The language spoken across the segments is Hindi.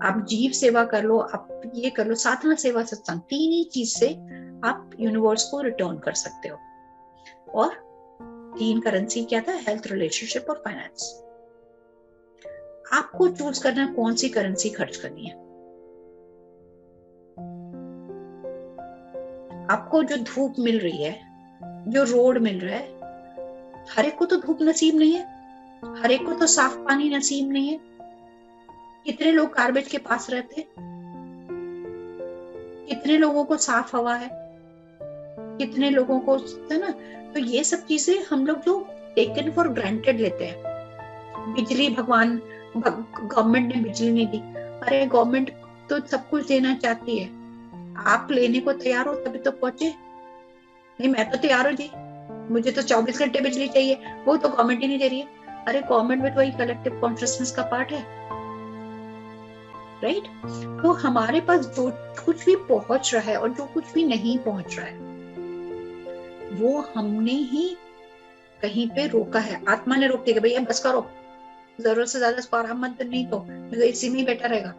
आप जीव सेवा कर लो, आप ये कर लो, साधना सेवा सत्संग, तीन ही चीज से आप यूनिवर्स को रिटर्न कर सकते हो। और तीन करेंसी क्या था? हेल्थ, रिलेशनशिप और फाइनेंस। आपको चूज करना है कौन सी करेंसी खर्च करनी है। आपको जो धूप मिल रही है, जो रोड मिल रहा है, हर एक को तो धूप नसीब नहीं है, हर एक को तो साफ पानी नसीब नहीं है। कितने लोग गार्बेज के पास रहते हैं, कितने लोगों को साफ हवा है, कितने लोगों को, है ना। तो ये सब चीजें हम लोग जो टेकन फॉर ग्रांटेड लेते हैं। बिजली भगवान, गवर्नमेंट ने बिजली नहीं दी, अरे गवर्नमेंट तो सब कुछ देना चाहती है, आप लेने को तैयार हो तभी तो पहुंचे। नहीं मैं तो तैयार हूँ जी, मुझे तो 24 घंटे बिजली चाहिए, वो तो गवर्नमेंट ही नहीं दे रही है। अरे गवर्नमेंट में तो वही कलेक्टिव कॉन्शियसनेस का पार्ट है, राइट। तो हमारे पास जो कुछ भी पहुंच रहा है और जो कुछ भी नहीं पहुंच रहा है, वो हमने ही कहीं पे रोका है। आत्मा ने रोक दिया, भैया बस करो, जरूरत से ज्यादा इसको आराम मत, नहीं तो इसी में ही बैठा रहेगा,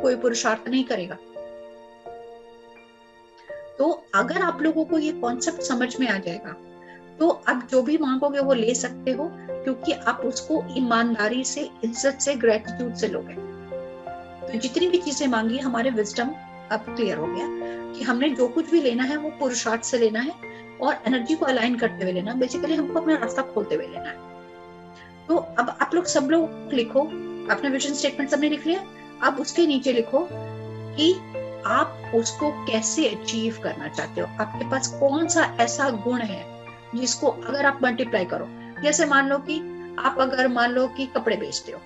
कोई पुरुषार्थ नहीं करेगा। तो अगर आप लोगों को ये कॉन्सेप्ट समझ में आ जाएगा, तो आप जो भी मांगोगे वो ले सकते हो, क्योंकि आप उसको ईमानदारी से, इज्जत से, ग्रेटिट्यूड से लोगे। तो जितनी भी चीजें मांगी, हमारे विजडम अब क्लियर हो गया कि हमने जो कुछ भी लेना है वो पुरुषार्थ से लेना है और एनर्जी को अलाइन करते हुए लेना। बेसिकली हमको अपना रास्ता खोलते हुए लेना है। तो अब आप लोग सब लोग लिखो, अपना विजन स्टेटमेंट सबने लिख लिया। अब उसके नीचे लिखो कि आप उसको कैसे अचीव करना चाहते हो। आपके पास कौन सा ऐसा गुण है जिसको अगर आप मल्टीप्लाई करो, जैसे मान लो कि आप अगर मान लो कि कपड़े बेचते हो,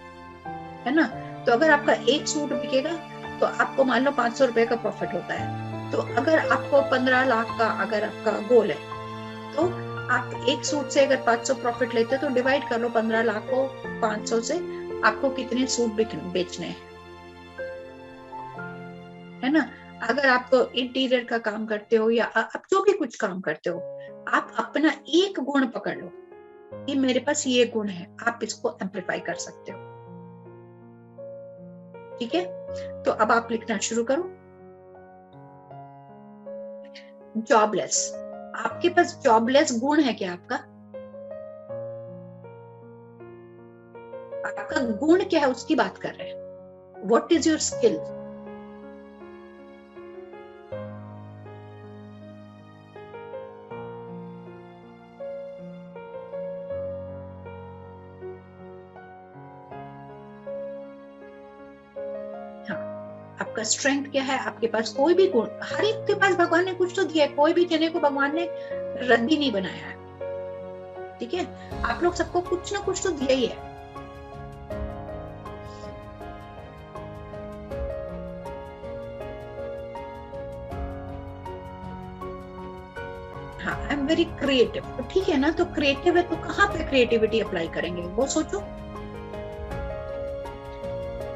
है ना, तो अगर आपका एक सूट बिकेगा तो आपको मान लो 500 रुपए का प्रॉफिट होता है। तो अगर आपको 15 लाख का अगर आपका गोल है, तो आप एक सूट से अगर 500 प्रॉफिट लेते हो तो डिवाइड कर लो 15 लाख को 500 से, आपको कितने सूट बेचने हैं, है ना। अगर आप इंटीरियर का काम करते हो या आप जो भी कुछ काम करते हो, आप अपना एक गुण पकड़ लो कि मेरे पास ये गुण है, आप इसको एम्पलीफाई कर सकते हो। ठीक है, तो अब आप लिखना शुरू करो। जॉबलेस, आपके पास जॉबलेस गुण है क्या? आपका गुण क्या है उसकी बात कर रहे हैं। What is your skill? हाँ, आपका स्ट्रेंथ क्या है? आपके पास कोई भी गुण, हर एक के पास भगवान ने कुछ तो दिया है, कोई भी जने को भगवान ने रद्दी नहीं बनाया है। ठीक है, आप लोग सबको कुछ ना कुछ तो दिया ही है। हाँ, आई एम वेरी क्रिएटिव, तो ठीक है ना, तो क्रिएटिव है तो कहाँ पे क्रिएटिविटी अप्लाई करेंगे वो सोचो।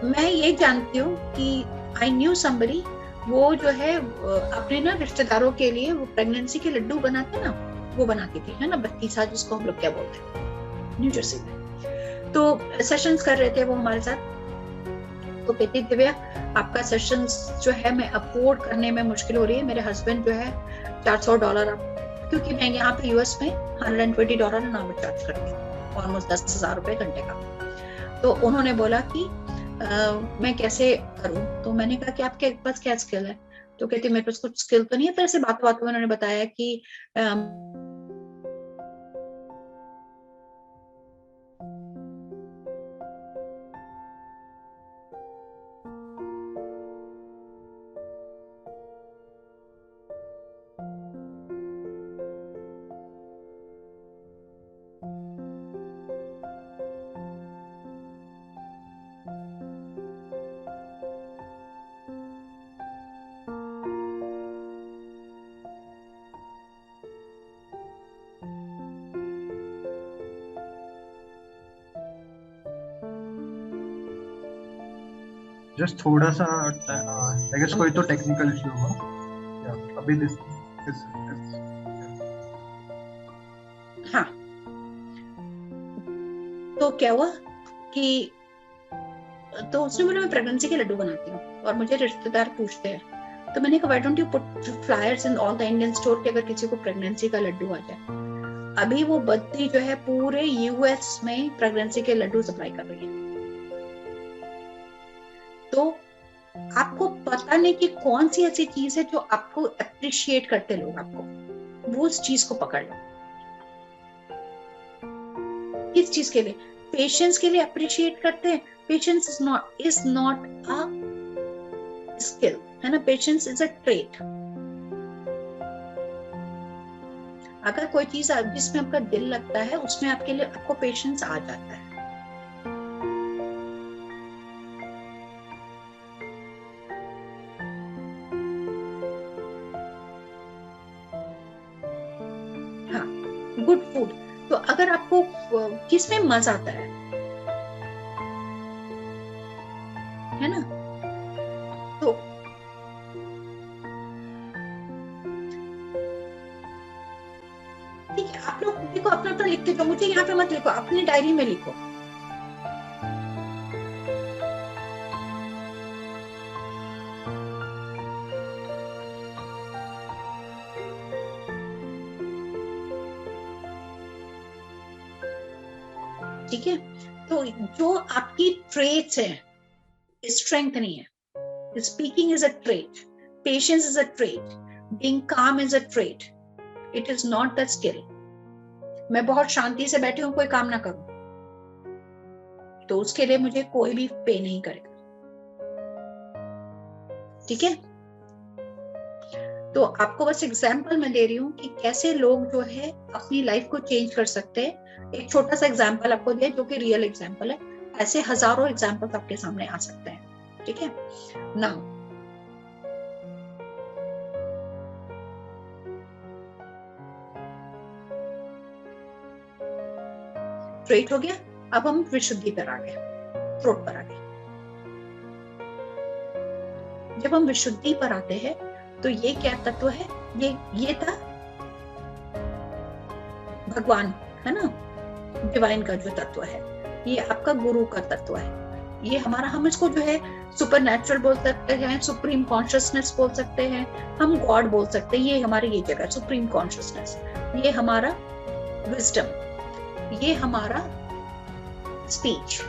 मैं ये जानती हूँ कि आई न्यू समबडी, वो जो है अपने ना रिश्तेदारों के लिए वो प्रेगनेंसी के लड्डू बनाते ना, वो बनाती थी, है ना, बत्तीसा जिसको हम लोग क्या बोलते हैं न्यू जर्सी में। तो सेशंस कर रहे थे वो हमारे साथ, तो कहती दिव्या आपका सेशंस जो है मैं अफोर्ड करने में मुश्किल हो रही है, मेरे हस्बैंड जो है $400, क्योंकि मैं यहाँ पे यूएस में $120 एन आवर चार्ज करती हूँ, ऑलमोस्ट 10,000 रुपए घंटे का। तो उन्होंने बोला कि मैं कैसे करूं, तो मैंने कहा कि आपके पास क्या स्किल है? तो कहती मेरे पास कुछ स्किल तो नहीं है, पर ऐसे बात बात में उन्होंने बताया कि जस्ट थोड़ा सा आई गेस कोई तो टेक्निकल इशू होगा। अभी दिस हाँ, तो क्या हुआ कि तो उसने बोला मैं प्रेगनेंसी के लड्डू बनाती हूँ, और मुझे रिश्तेदार पूछते हैं, तो मैंने कहा why don't you put flyers in all the Indian store कि अगर किसी को प्रेगनेंसी का लड्डू आ जाए। अभी वो बद्दी जो है पूरे यूएस में प्रेगनेंसी के लड्डू सप्लाई कर रही है। तो आपको पता नहीं कि कौन सी ऐसी चीज है जो आपको अप्रिशिएट करते लोग, आपको वो उस चीज को पकड़ लो। किस चीज के लिए? पेशेंस के लिए अप्रिशिएट करते हैं। Patience is not a skill, है ना, पेशेंस इज अ ट्रेट। अगर कोई चीज जिसमें आपका दिल लगता है उसमें आपके लिए आपको पेशेंस आ जाता है। हाँ, गुड फूड। तो अगर आपको किसमें मजा आता है ना, तो ठीक है, आप लोग देखो अपना अपना लिखते जाओ, मुझे यहाँ पे मत लिखो, अपनी डायरी में लिखो। ठीक है, तो जो आपकी ट्रेट्स है, स्ट्रेंथ नहीं है। Speaking is a trait, patience is a trait, being काम is a trait, it is not the skill. मैं बहुत शांति से बैठी हूँ, कोई काम ना करूं, तो उसके लिए मुझे कोई भी पे नहीं करेगा। ठीक है, तो आपको बस एग्जाम्पल मैं दे रही हूँ कि कैसे लोग जो है अपनी लाइफ को चेंज कर सकते हैं। एक छोटा सा एग्जाम्पल आपको दिया जो कि रियल एग्जाम्पल है, ऐसे हजारों एग्जाम्पल आपके सामने आ सकते हैं। ठीक है, नाउ ट्रेट हो गया, अब हम विशुद्धि पर आ गए, थ्रोट पर आ गए। जब हम विशुद्धि पर आते हैं तो ये क्या तत्व है? ये था भगवान, है ना, डिवाइन का जो तत्व है, ये आपका गुरु का तत्व है। ये हमारा, हम इसको जो है सुपर नेचुरल बोल सकते हैं, सुप्रीम कॉन्शियसनेस बोल सकते हैं, हम गॉड बोल सकते हैं। ये हमारी ये जगह सुप्रीम कॉन्शियसनेस, ये हमारा विजडम, ये हमारा स्पीच,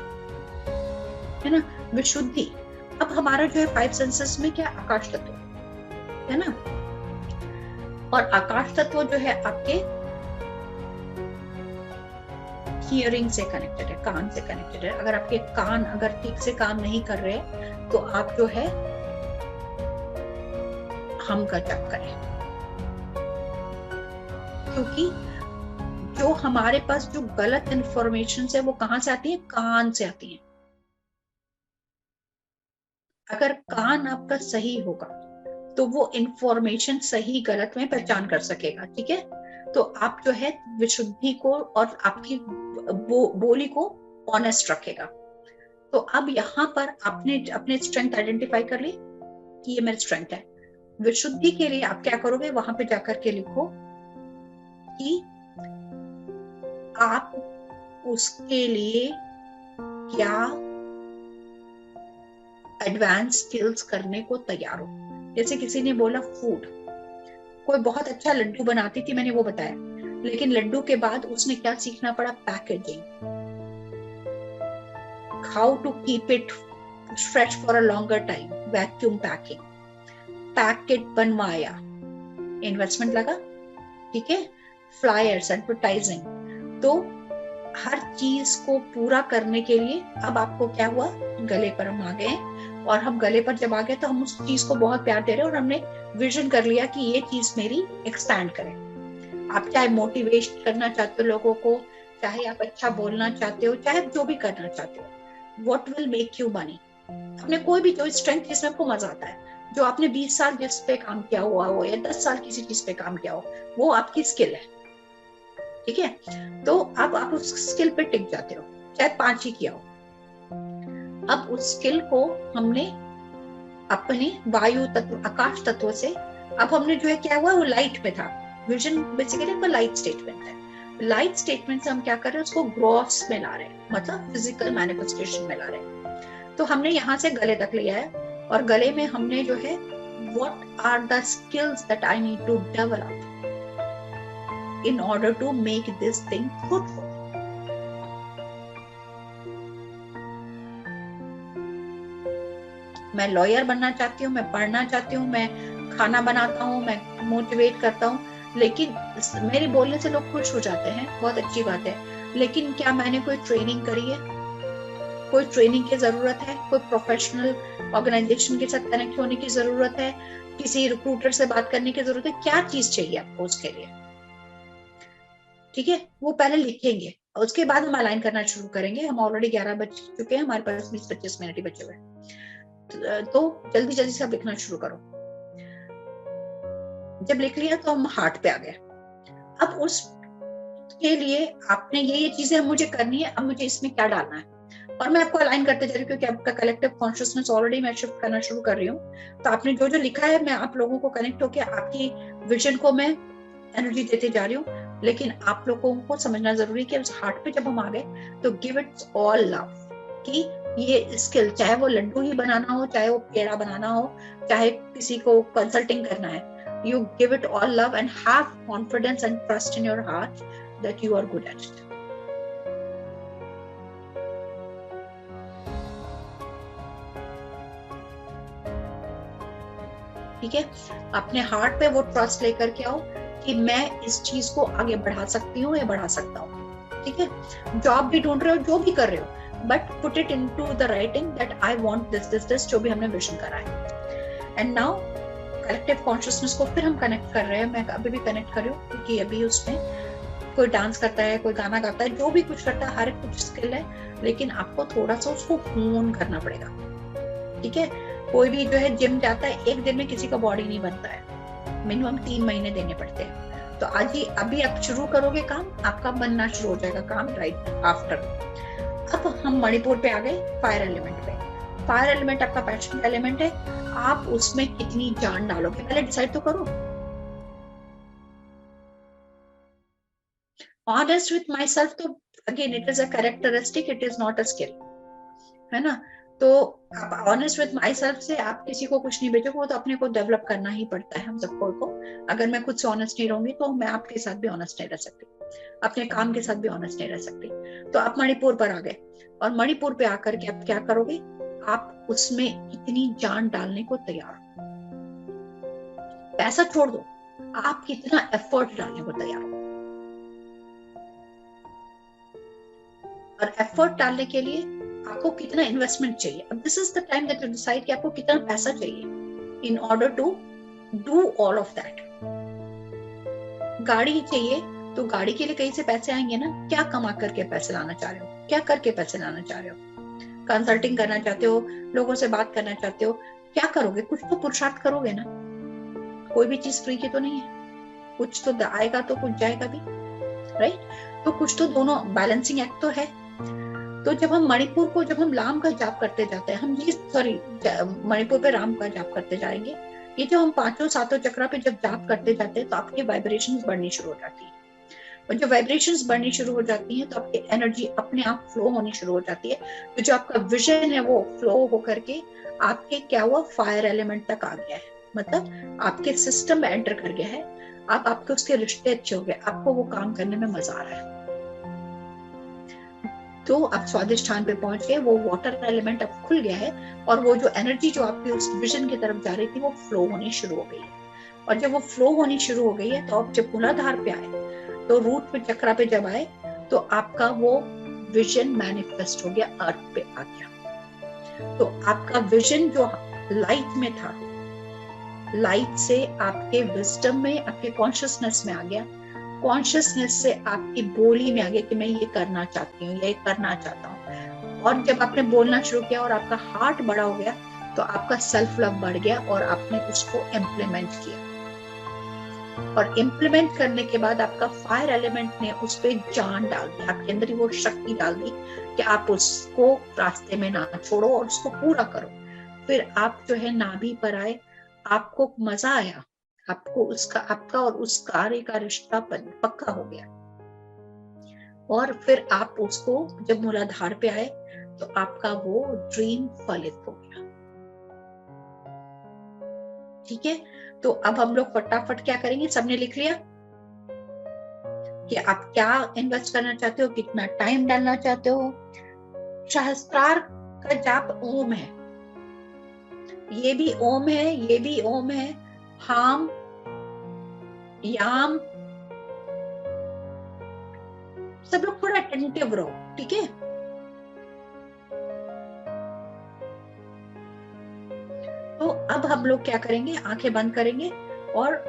है ना, विशुद्धि। अब हमारा जो है 5 सेंसेस में क्या, आकाश तत्व, है ना, और आकाश तत्व जो है आपके हियरिंग से कनेक्टेड है, कान से कनेक्टेड है। अगर आपके कान अगर ठीक से काम नहीं कर रहे तो आप जो है हम का जप करें, क्योंकि जो हमारे पास जो गलत इंफॉर्मेशन है वो कहां से आती है? कान से आती है। अगर कान आपका सही होगा तो वो इंफॉर्मेशन सही गलत में पहचान कर सकेगा। ठीक है, तो आप जो है विशुद्धि को और आपकी बोली को ऑनेस्ट रखेगा। तो अब यहाँ पर आपने अपने स्ट्रेंथ आइडेंटिफाई कर ली कि ये मेरी स्ट्रेंथ है। विशुद्धि के लिए आप क्या करोगे? वहां पे जाकर के लिखो कि आप उसके लिए क्या एडवांस स्किल्स करने को तैयार हो। जैसे किसी ने बोला फूड, कोई बहुत अच्छा लड्डू बनाती थी, मैंने वो बताया, लेकिन लड्डू के बाद उसने क्या सीखना पड़ा? Packaging, how to keep it fresh for a longer time, vacuum packing, packet बनवाया, इन्वेस्टमेंट लगा। ठीक है, फ्लायर्स, एडवर्टाइजिंग। तो हर चीज को पूरा करने के लिए अब आपको क्या हुआ? गले पर हम आ गए, और हम गले पर जब आ गए तो हम उस चीज को बहुत प्यार दे रहे हैं, और हमने विजन कर लिया कि ये चीज मेरी एक्सपैंड करे। आप चाहे मोटिवेट करना चाहते हो लोगों को, चाहे आप अच्छा बोलना चाहते हो, चाहे जो भी करना चाहते हो, what will make you money. आपने कोई भी जो स्ट्रेंथ जिसमें आपको मजा आता है, जो आपने 20 साल जिस पे काम किया हुआ हो या 10 साल किसी चीज पे काम किया हो, वो आपकी स्किल है। ठीक है, तो अब आप उस स्किल पे टिक जाते हो, चाहे 5 ही किया हो। अब उस स्किल को हमने अपने वायु तत्व, आकाश तत्व से, अब हमने जो है क्या हुआ, वो लाइट में था। विजन बेसिकली वो लाइट स्टेटमेंट है। लाइट स्टेटमेंट से हम क्या कर रहे हैं? उसको ग्रॉस में ला रहे हैं, मतलब फिजिकल मैनिफेस्टेशन में ला रहे हैं। तो हमने यहाँ से गले तक लिया है, और गले में हमने जो है what are the skills that I need to develop in order to make this thing fruitful. मैं लॉयर बनना चाहती हूँ, मैं पढ़ना चाहती हूँ, मैं खाना बनाता हूँ, मैं मोटिवेट करता हूँ, लेकिन मेरे बोलने से लोग खुश हो जाते हैं, बहुत अच्छी बात है, लेकिन क्या मैंने कोई ट्रेनिंग करी है? कोई ट्रेनिंग की जरूरत है, कोई प्रोफेशनल ऑर्गेनाइजेशन के साथ कनेक्ट होने की जरूरत है, किसी रिक्रूटर से बात करने की जरूरत है, क्या चीज चाहिए आपको उसके लिए? ठीक है, वो पहले लिखेंगे, उसके बाद हम अलाइन करना शुरू करेंगे। हम ऑलरेडी 11 बज चुके हैं, हमारे पास 20-25 मिनट ही बचे हुए, तो जल्दी जल्दी से आप लिखना शुरू करो। जब लिख लिया तो हम हार्ट पे आ गए। अब उसके लिए आपने ये चीजें मुझे करनी है, अब मुझे इसमें क्या डालना है, और मैं आपको अलाइन करते जा रही हूँ, क्योंकि आपका कलेक्टिव कॉन्शियसनेस ऑलरेडी मैं शिफ्ट करना शुरू कर रही हूँ। तो आपने जो जो लिखा है, मैं आप लोगों को कनेक्ट होकर आपकी विजन को मैं एनर्जी देते जा रही हूँ, लेकिन आप लोगों को समझना जरूरी है कि उस हार्ट पे जब हम आ गए तो गिव इट्स ऑल लव, कि ये स्किल, चाहे वो लड्डू ही बनाना हो, चाहे वो पेड़ा बनाना हो, चाहे किसी को कंसल्टिंग करना है, you give it all love and have confidence and trust in your heart that you are good at it. ठीक है, अपने हार्ट पे वो ट्रस्ट लेकर के आओ कि मैं इस चीज को आगे बढ़ा सकती हूँ या बढ़ा सकता हूँ। ठीक है, जॉब भी ढूंढ रहे हो, जो भी कर रहे हो, but put it into the writing that I want this, जो भी हमने विजन करा है। एंड नाउ कलेक्टिव कॉन्शियसनेस को फिर हम कनेक्ट कर रहे हैं, मैं अभी भी कनेक्ट कर रही हूँ, क्योंकि अभी उसमें कोई डांस करता है, कोई गाना गाता है, जो भी कुछ करता है, हर एक कुछ स्किल है, लेकिन आपको थोड़ा सा उसको होन करना पड़ेगा। ठीक है, कोई भी जो है जिम जाता है, एक दिन में किसी का बॉडी नहीं बनता है, मिनिमम 3 महीने देने पड़ते हैं। तो आज ही अभी आप शुरू करोगे काम, आपका बनना शुरू हो जाएगा काम राइट आफ्टर। अब हम मणिपुर पे आ गए, फायर एलिमेंट पे। फायर एलिमेंट आपका पैशन का एलिमेंट है, आप उसमें कितनी जान डालोगे पहले डिसाइड तो करो। ऑनेस्ट विथ माई सेल्फ, तो again it is a characteristic, it is not a skill, है ना। तो आप ऑनेस्ट विथ माई सेल्फ से आप किसी को कुछ नहीं बेचोगे, वो तो अपने को डेवलप करना ही पड़ता है हम सबको को। अगर मैं खुद से ऑनेस्ट नहीं रहूंगी तो मैं आपके साथ भी ऑनेस्ट नहीं रह सकती, अपने काम के साथ भी ऑनेस्ट नहीं रह सकती। तो आप मणिपुर पर आ गए, और मणिपुर पे आकर के आप क्या करोगे, आप उसमें इतनी जान डालने को तैयार हो। पैसा छोड़ दो, आप कितना एफर्ट डालने को तैयार हो, और एफर्ट डालने के लिए आपको कितना इन्वेस्टमेंट चाहिए। अब this is the time that you decide कि आपको कितना पैसा चाहिए in order to do all of that. गाड़ी चाहिए तो गाड़ी के लिए कहीं से पैसे आएंगे ना, क्या कमा करके पैसे लाना चाह रहे हो, क्या करके पैसे लाना चाह रहे हो? कंसल्टिंग करना चाहते हो, लोगों से बात करना चाहते हो, क्या करोगे? कुछ तो पुरुषार्थ करोगे ना, कोई भी चीज फ्री की तो नहीं है, कुछ तो आएगा तो कुछ जाएगा भी, राइट। तो कुछ तो दोनों बैलेंसिंग एक्ट तो है। तो जब हम मणिपुर को, जब हम राम का जाप करते जाते हैं, हम ये सॉरी मणिपुर पे राम का जाप करते जाएंगे, ये जो हम 5-7 चक्रा पे जब जाप करते जाते हैं तो आपकी वाइब्रेशंस बढ़नी शुरू हो जाती है, और जब वाइब्रेशंस बढ़नी शुरू हो जाती हैं तो आपकी एनर्जी अपने आप फ्लो होनी शुरू हो जाती है। तो जो आपका विजन है वो फ्लो होकर के आपके क्या हुआ, फायर एलिमेंट तक आ गया है, मतलब आपके सिस्टम में एंटर कर गया है। आप आपके उसके रिश्ते अच्छे हो गए, आपको वो काम करने में मजा आ रहा है। तो आप स्वादिष्ठान पे पहुंच गए, वो वाटर एलिमेंट अब खुल गया है, और वो जो एनर्जी जो आपकी उस विजन की तरफ जा रही थी वो फ्लो होनी शुरू हो गई है। और जब वो फ्लो होनी शुरू हो गई है तो आप जब मूलाधार पे आए, तो रूट पे चक्रा पे जब आए, तो आपका वो विजन मैनिफेस्ट हो गया, अर्थ पे आ गया। तो आपका विजन जो लाइट में था, लाइट से आपके विजडम में, आपके कॉन्शियसनेस में आ गया, कॉन्शियसनेस से आपकी बोली में आ गया कि मैं ये करना चाहती हूँ, ये करना चाहता हूँ। और जब आपने बोलना शुरू किया और आपका हार्ट बड़ा हो गया, तो आपका सेल्फ लव बढ़ गया और आपने उसको इम्प्लीमेंट किया। और इम्प्लीमेंट करने के बाद आपका फायर एलिमेंट ने उस पर जान डाल दी, आपके अंदर वो शक्ति डाल दी कि आप उसको रास्ते में ना छोड़ो और उसको पूरा करो। फिर आप जो है नाभि पर आए, आपको मजा आया, आपको उसका, आपका और उस कार्य का रिश्ता पक्का हो गया। और फिर आप उसको जब मूलाधार पे आए तो आपका वो ड्रीम फलित हो गया। ठीक है, तो अब हम लोग फटाफट क्या करेंगे, सबने लिख लिया कि आप क्या इन्वेस्ट करना चाहते हो, कितना टाइम डालना चाहते हो। सहस्त्रार का जाप ओम है, ये भी ओम है, ये भी ओम है। हाम याम, सब लोग थोड़ा अटेंटिव रहो, ठीक है। तो अब हम लोग क्या करेंगे, आंखें बंद करेंगे और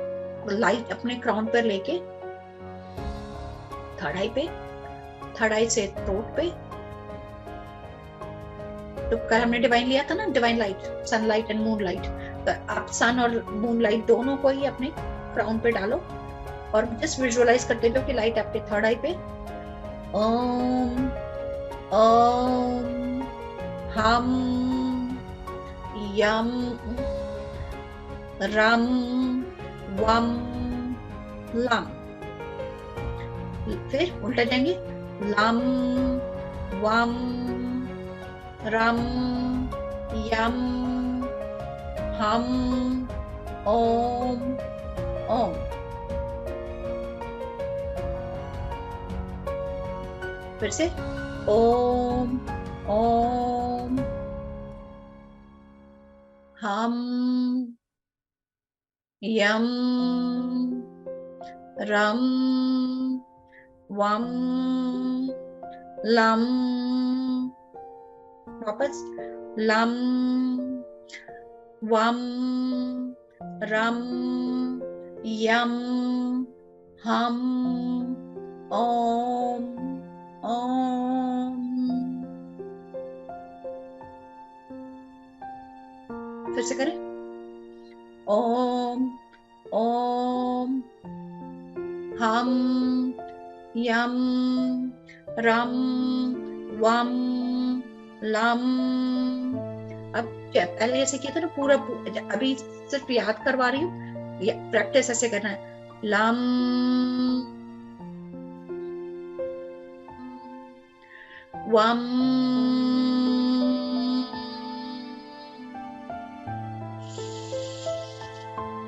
लाइट अपने क्राउन पर लेके थर्ड आई पे, थर्ड आई से थ्रोट पे, तो कल हमने डिवाइन लिया था ना, divine light, sunlight and moon light. तो आप सन और मून लाइट दोनों को ही अपने क्राउन पे डालो और जस्ट विजुअलाइज करते जाओ कि लाइट आपके थर्ड आई पे। ओम ओम हम यम रम वम लम, फिर उल्टा जाएंगे, लम वम रम यम हम ओम ओम। फिर से ओम ओम हम यम रम वम लम, वापस लम वम रम यम हम ओम ओम। फिर से करें, ओम ओम हम यम रम वम लम। अब पहले जैसे किया था ना पूरा, अभी सिर्फ याद करवा रही हूँ, प्रैक्टिस ऐसे करना है, लम वम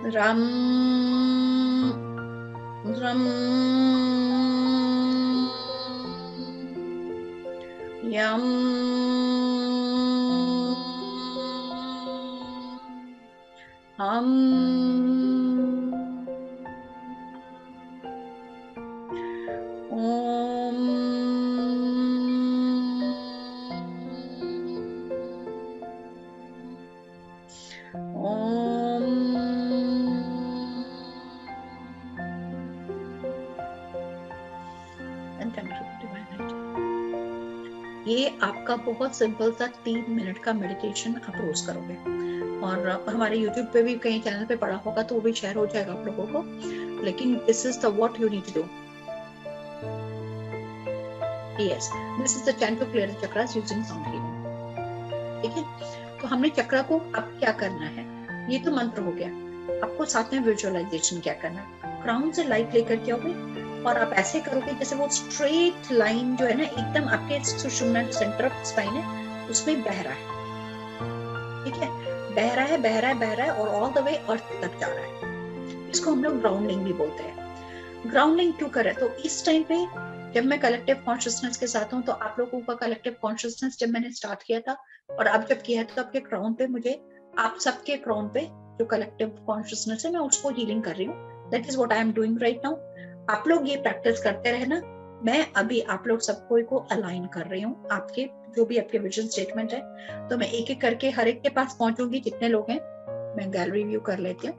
रम रम यम हम ओम ओम। ये आपका बहुत सिंपल सा 3 मिनट का मेडिटेशन आप रोज करोगे, और हमारे YouTube पे भी कई चैनल पे पड़ा होगा तो वो भी शेयर हो जाएगा आप लोगों को, लेकिन this is the what you need to do. Yes, this is the time to clear the chakras using sound healing. ठीक है, तो हमने चक्रा को अब क्या करना है, ये तो मंत्र हो गया। आपको साथ में विजुअलाइजेशन क्या करना है, क्राउन से लाइट लेकर के आओगे और आप ऐसे करोगे जैसे वो स्ट्रेट लाइन जो है ना एकदम आपके सुषुम्ना जो सेंटर ऑफ स्पाइन है उसमें बह रहा है। ठीक है, बह रहा है बह रहा है बह रहा है और ऑल द वे अर्थ तक जा रहा है। इसको हम लोग ग्राउंडिंग भी बोलते हैं। ग्राउंडिंग क्यों करें, तो इस टाइम पे जब मैं कलेक्टिव कॉन्शियसनेस के साथ हूँ, तो आप लोगों का कलेक्टिव कॉन्शियसनेस जब मैंने स्टार्ट किया था और अब जब किया है, तो आपके क्राउन पे मुझे, आप सबके क्राउन पे जो कलेक्टिव कॉन्शियसनेस है मैं उसको हीलिंग कर रही हूँ। That is what I am doing right now. आप लोग ये प्रैक्टिस करते रहना, मैं अभी आप लोग सबको को अलाइन कर रही हूँ। आपके जो भी आपके विजन स्टेटमेंट है, तो मैं एक एक करके हर एक के पास पहुंचूंगी, जितने लोग हैं। मैं गैलरी व्यू कर लेती हूँ।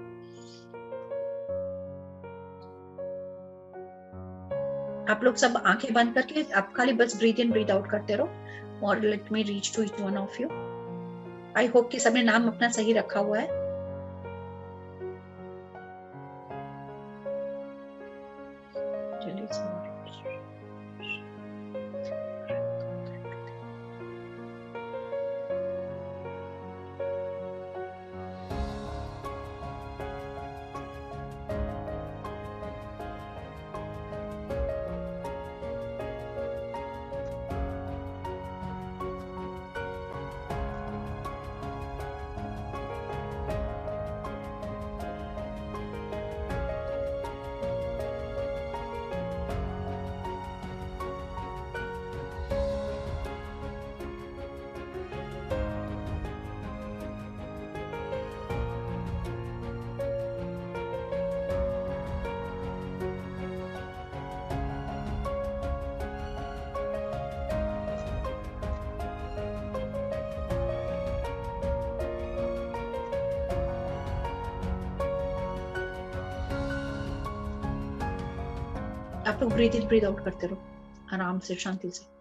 आप लोग सब आंखें बंद करके आप खाली बस ब्रीथ इन ब्रीथ आउट करते रहो और let me reach to each one of you. I hope कि सबने नाम अपना सही रखा हुआ है। आप लोग ब्रीथ इन ब्रीथ आउट करते रहो आराम से, शांति से।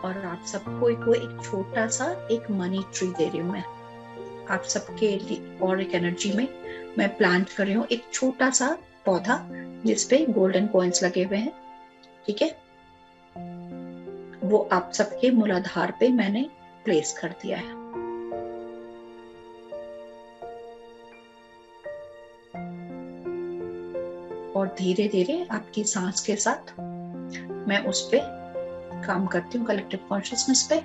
और आप सबको एक छोटा सा एक मनी ट्री दे रही हूँ मैं आप सबके लिए, और एक एनर्जी में मैं प्लांट कर रही हूँ एक छोटा सा पौधा जिसपे गोल्डन कॉइन्स लगे हुए हैं, ठीक है। वो आप सबके मूलाधार पे मैंने प्लेस कर दिया है। और धीरे धीरे आपकी सांस के साथ मैं उस पे काम करती हूँ, कलेक्टिव कॉन्शियसनेस पे।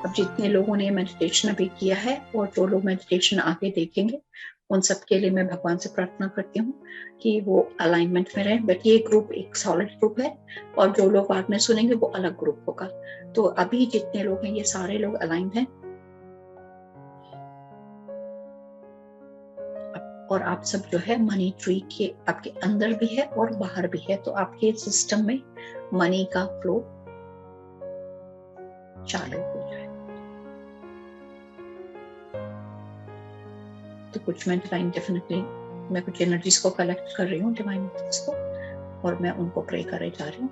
अब जितने लोगों ने मेडिटेशन अभी किया है और जो लोग मेडिटेशन आगे देखेंगे उन सब के लिए मैं भगवान से प्रार्थना करती हूँ कि वो अलाइनमेंट में रहे। बट ये ग्रुप एक सॉलिड ग्रुप है और जो लोग बाद में सुनेंगे वो अलग ग्रुप होगा। तो अभी जितने लोग हैं ये सारे लोग अलाइंड हैं और आप सब जो है मनी ट्री के आपके अंदर भी है और बाहर भी है। तो आपके सिस्टम में मनी का फ्लो चालू हो जाए। तो कुछ मैं डिवाइन डेफिनेटली मैं कुछ एनर्जीज को कलेक्ट कर रही हूँ डिवाइन को, और मैं उनको प्रे करे जा रही हूँ।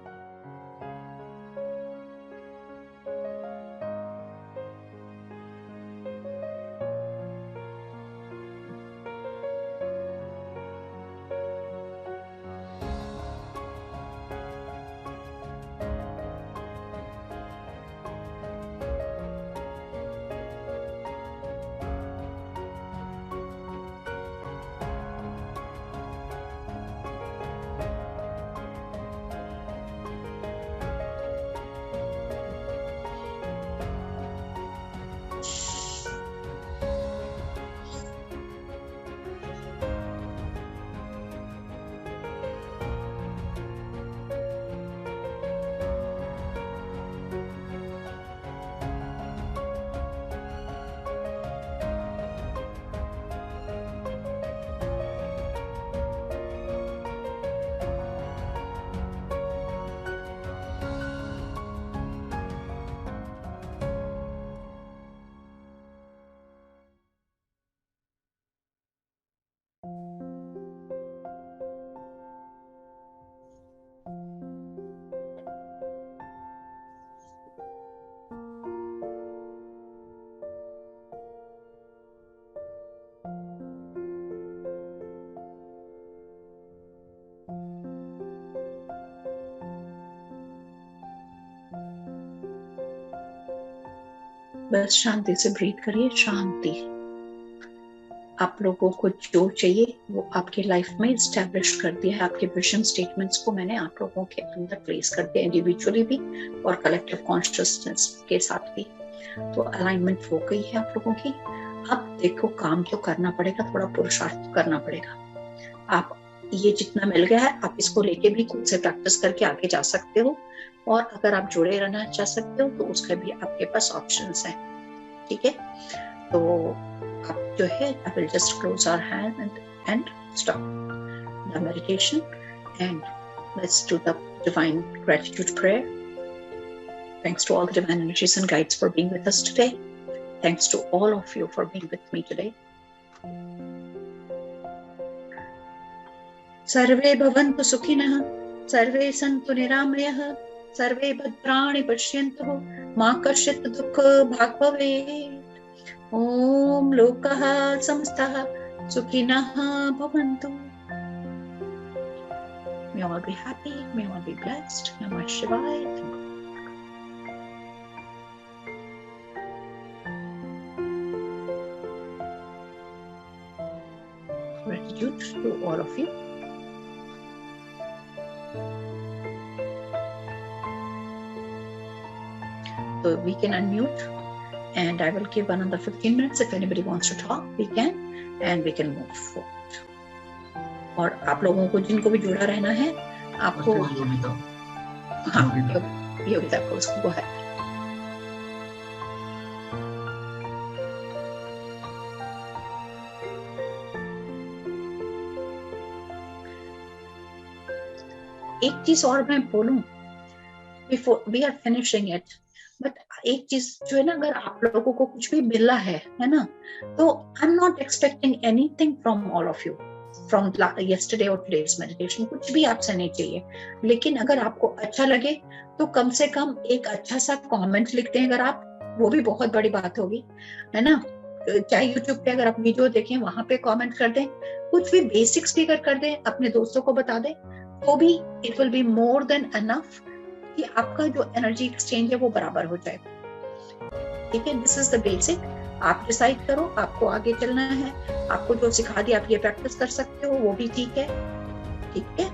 बस शांति से ब्रीथ करिए, शांति। आप लोगों को जो चाहिए वो आपकी लाइफ में एस्टैब्लिश कर दिया है। आपके विजन स्टेटमेंट्स को मैंने आप लोगों के अंदर प्लेस कर दिया, इंडिविजुअली भी और कलेक्टिव कॉन्शियसनेस के साथ भी। तो अलाइनमेंट हो गई है आप लोगों की। अब देखो काम तो करना पड़ेगा, थोड़ा पुरुषार्थ करना पड़ेगा। आप ये जितना मिल गया है आप इसको लेके भी खुद से प्रैक्टिस करके आगे जा सकते हो, और अगर आप जुड़े रहना चाह सकते हो तो उसका भी आपके पास ऑप्शंस हैं। ठीक है, तो आप जो है I will just close our hand and stop the meditation and let's do the divine gratitude prayer. Thanks to all the divine energies and guides for being with us today. Thanks to all of you for being with me today. सर्वे भवन्तु सुखिनः, सर्वे सन्तु निरामयः, सर्वे भद्राणि पश्यन्तु, मा कश्चित् दुःख भाग् भवेत्। ॐ लोकः समस्तः सुखिनः भवन्तु। May all be happy, may all be blessed. Namah Shivaya. Gratitude to all of you. So we can unmute and I will give another 15 minutes. If anybody wants to talk, we can, and we can move forward. और आप लोगों को जिनको भी जुड़ा रहना है आपको योगिता को उसको है। एक चीज और मैं बोलूं before we are finishing it, but एक चीज जो है ना, अगर आप लोगों को कुछ भी मिला है ना, तो I am not expecting anything from all of you from yesterday or today's meditation, कुछ भी आपसे नहीं चाहिए, लेकिन अगर आपको अच्छा लगे तो कम से कम एक अच्छा सा कमेंट लिख दें अगर आप, वो भी बहुत बड़ी बात होगी, है ना। चाहे YouTube पे अगर आप वीडियो देखें वहां पे कमेंट कर दें, कुछ भी बेसिक स्पीकर कर दें, अपने दोस्तों को बता दें, तो भी it will be more than enough कि आपका जो एनर्जी एक्सचेंज है वो बराबर हो जाए। ठीक है, दिस इज द बेसिक। आप डिसाइड करो आपको आगे चलना है, आपको जो सिखा दिया आप ये प्रैक्टिस कर सकते हो, वो भी ठीक है। ठीक है,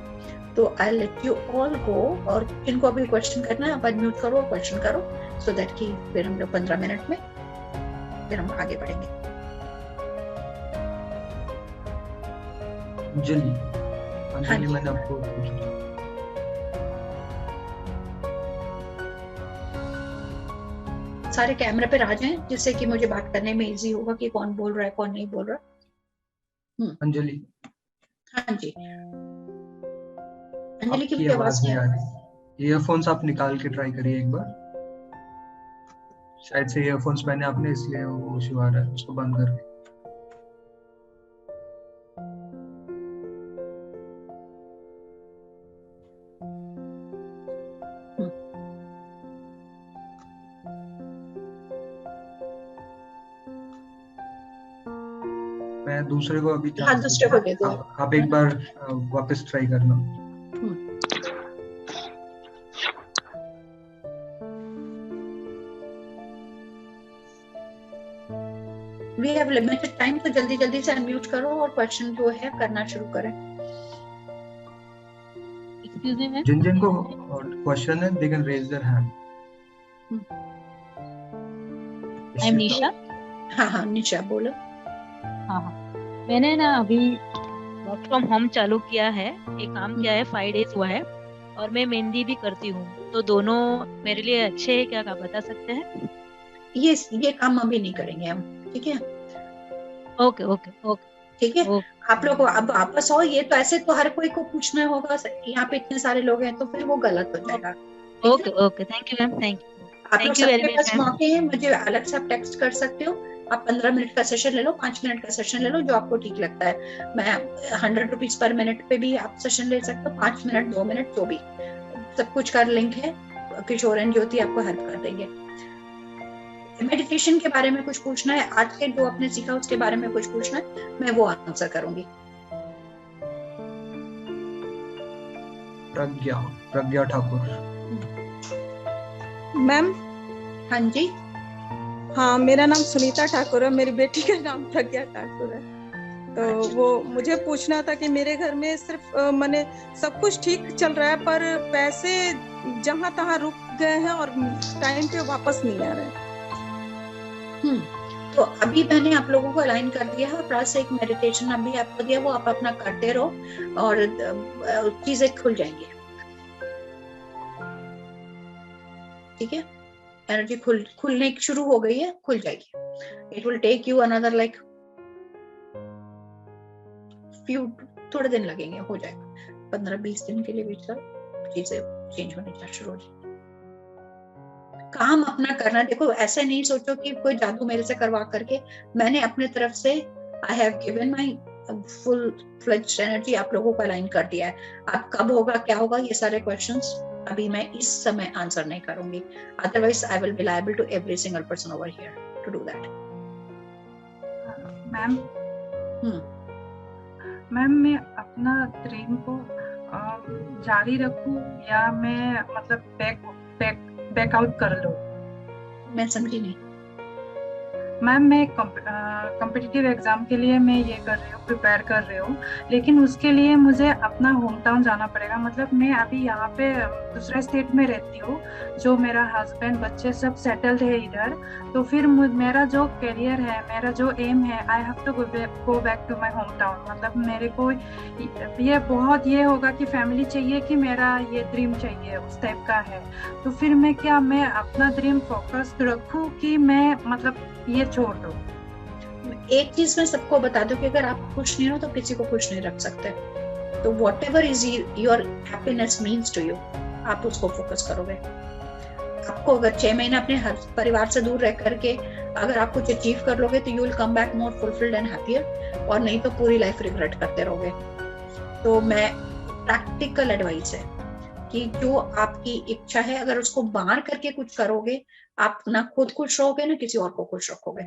तो I let you all go, और जिनको अभी क्वेश्चन करना है आप अनम्यूट करो और क्वेश्चन करो, सो दैट कि फिर हम लोग 15 मिनट में फिर हम आगे बढ़ेंगे। अंजलि मैंने आपको पूछा, सारे कैमरे पे आ जाएं जिससे कि मुझे बात करने में इजी होगा कि कौन बोल रहा है कौन नहीं बोल रहा। अंजलि। हाँ जी, अंजलि की आवाज नहीं आ रही। ईयरफोन्स आप निकाल के ट्राई करिए एक बार, शायद से ईयरफोन्स पहने आपने इसलिए वो इशू आ रहा है, उसको बंद करके। मैं दूसरे को अभी दूसरे को दे दो। आप एक बार वापस ट्राई करना। We have limited time, तो जल्दी जल्दी से अनम्यूट करो और क्वेश्चन जो है करना शुरू करें। Excuse me, जिन जिन को क्वेश्चन है they can raise their hand। I'm निशा। हाँ निशा बोलो। हाँ, मैंने ना अभी वर्क फ्रॉम होम चालू किया है, एक काम किया है, 5 डेज हुआ है, और मैं मेहंदी भी करती हूँ, तो दोनों मेरे लिए अच्छे हैं क्या, आप बता सकते हैं? ये काम अभी नहीं करेंगे हम, ठीक है? ओके ओके ओके ठीक है। आप लोग अब वापस आओ, ये तो ऐसे तो हर कोई को पूछना होगा, यहाँ पे इतने सारे लोग हैं तो फिर वो गलत हो जाएगा। Okay okay, thank you ma'am, thank you very much. मौके हैं, मुझे अलग से आप टेक्स्ट कर सकते हो, आप 15 मिनट का सेशन ले लो, 5 मिनट का सेशन ले लो, जो आपको ठीक लगता है। मैं 100 रुपीज पर मिनट पे भी आप सेशन ले सकते हो, 5 मिनट 2 मिनट जो भी, सब कुछ का लिंक है, किशोर एंड ज्योति आपको हेल्प कर देंगे। मेडिटेशन के बारे में कुछ पूछना है, आज के जो आपने सीखा उसके बारे में कुछ पूछना है, मैं वो आंसर करूंगी। प्रज्ञा ठाकुर मैम। हाँ जी। हाँ, मेरा नाम सुनीता ठाकुर है, मेरी बेटी का नाम प्रज्ञा ठाकुर है। तो वो मुझे पूछना था कि मेरे घर में सिर्फ मैंने सब कुछ ठीक चल रहा है, पर पैसे जहाँ तहाँ रुक गए हैं और टाइम पे वापस नहीं आ रहे। तो अभी मैंने आप लोगों को अलाइन कर दिया है, प्लस एक मेडिटेशन अभी आपको दिया, वो आप अपना करते रहो और चीजें खुल जाएंगी। ठीक है, एनर्जी खुलने शुरू हो गई है, खुल जाएगी। It will take you another like few, थोड़े दिन लगेंगे, हो जाएगा 15-20 दिन के लिए भीतर चीजें चेंज होने शुरू हो जाएगी। काम अपना करना, देखो ऐसे नहीं सोचो कि कोई जादू मेरे से करवा करके, मैंने अपने तरफ से I have given my full fledged energy, आप लोगों को अलाइन कर दिया है। अब कब होगा, क्या होगा, ये सारे क्वेश्चंस अभी मैं इस समय आंसर नहीं करूंगी, otherwise I will be liable to every single person over here to do that. Ma'am मैं अपना ड्रीम को जारी रखूं या मैं मतलब बैक आउट कर लूं? मैं समझी नहीं। मैम मैं कॉम्पिटिटिव एग्जाम के लिए मैं ये कर रही हूँ, प्रिपेयर कर रही हूँ, लेकिन उसके लिए मुझे अपना होम टाउन जाना पड़ेगा। मतलब मैं अभी यहाँ पे दूसरे स्टेट में रहती हूँ, जो मेरा हस्बैंड बच्चे सब सेटल्ड है इधर, तो फिर मेरा जो करियर है, मेरा जो एम है, I have to go back to my home town. मतलब मेरे को ये बहुत ये होगा कि फैमिली चाहिए कि मेरा ये ड्रीम चाहिए, उस टाइप का है। तो फिर मैं अपना ड्रीम फोकस रखूँ कि मैं मतलब ये छोड़ दो? एक चीज मैं सबको बता दूं कि अगर आप खुश नहीं हो तो किसी को खुश नहीं रख सकते। तो whatever is your happiness means to you, आप उसको फोकस करोगे। आपको अगर 6 महीने अपने हर परिवार से दूर रह करके अगर आप कुछ अचीव कर लोगे तो you will come back more fulfilled and happier, और नहीं तो पूरी लाइफ रिग्रेट करते रहोगे। तो मैं प्रैक्टिकल एडवाइस है कि जो आपकी इच्छा है अगर उसको बाहर करके कुछ करोगे, आप ना खुद खुश रहोगे ना किसी और को खुश रखोगे।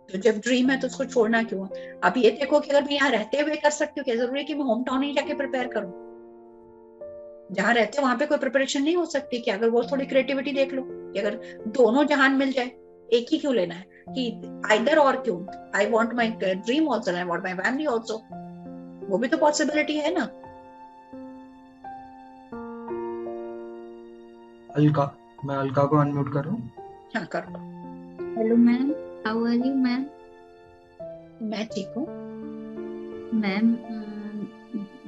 तो जब ड्रीम है तो उसको छोड़ना क्यों? अब ये देखो कि अगर मैं यहाँ रहते हुए कर सकती हूँ, क्या जरूरी है कि मैं होम टाउन ही जाके प्रिपेयर करूँ? जहाँ रहते हो वहां पे कोई प्रिपरेशन नहीं हो सकती? कि अगर वो थोड़ी क्रिएटिविटी देख लो कि अगर दोनों जहान मिल जाए, एक ही क्यों लेना है कि आइदर और क्यों? I want my dream also, I want my family also, वो भी तो पॉसिबिलिटी है ना। अलका, मैं अलका को अनम्यूट करूं? हाँ करो। Hello ma'am, how are you ma'am? मैं ठीक हूँ मैम।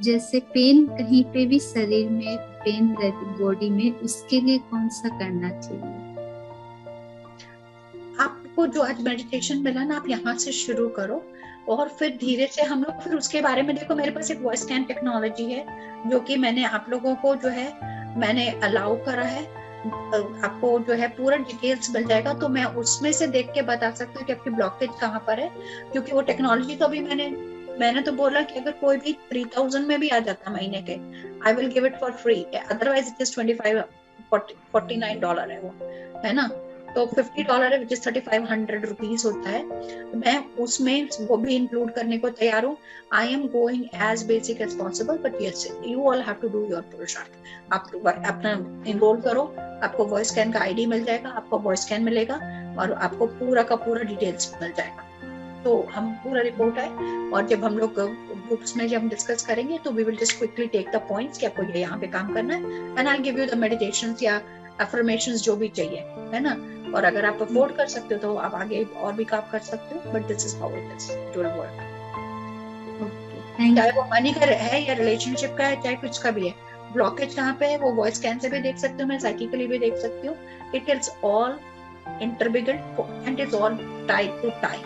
जैसे पेन कहीं पे भी शरीर में पेन रहती बॉडी में, उसके लिए कौन सा करना चाहिए? आपको जो आज मेडिटेशन मिला ना, आप यहाँ से शुरू करो और फिर धीरे से हम लोग फिर उसके बारे में देखो। मेरे पास एक वॉइस स्कैन टेक्नोलॉजी है जो कि मैंने आप लोगों को जो है मैंने अलाउ करा है, आपको जो है पूरा डिटेल्स मिल जाएगा। तो मैं उसमें से देख के बता सकती हूँ कि आपकी ब्लॉकेज कहाँ पर है, क्योंकि वो टेक्नोलॉजी तो अभी मैंने तो बोला कि अगर कोई भी 3000 में भी आ जाता महीने के, आई will give it for free, otherwise it is $49 है वो, है ना। तो $50 है, विच इज 3500 रुपीज होता है। मैं उसमें वो भी इंक्लूड करने को तैयार हूँ। I am going as basic as possible, but yes you all have to do your पुरुषार्थ। आप अपना इनरोल करो, आपको वॉइस स्कैन का आईडी मिल जाएगा, आपको वॉइस स्कैन मिलेगा और आपको पूरा का पूरा डिटेल्स मिल जाएगा। तो हम पूरा रिपोर्ट है, और जब हम लोग ग्रुप्स में जब हम डिस्कस करेंगे तो we will just quickly take the points कि आपको ये यहाँ पे काम करना है, and I will give you the meditations या अफर्मेशंस जो भी चाहिए, है ना। और अगर आप अफोर्ड कर सकते हो तो आप आगे और भी काम कर सकते हो, but this is how it is, it will work. चाहे वो मनी का है या रिलेशनशिप का है, चाहे कुछ का भी है। ब्लॉकेज कहाँ पे है वो वॉइस स्कैन से भी देख सकते हो, मैं साइकिकली भी देख सकती हूँ। It is all intermingled and is all tied to time,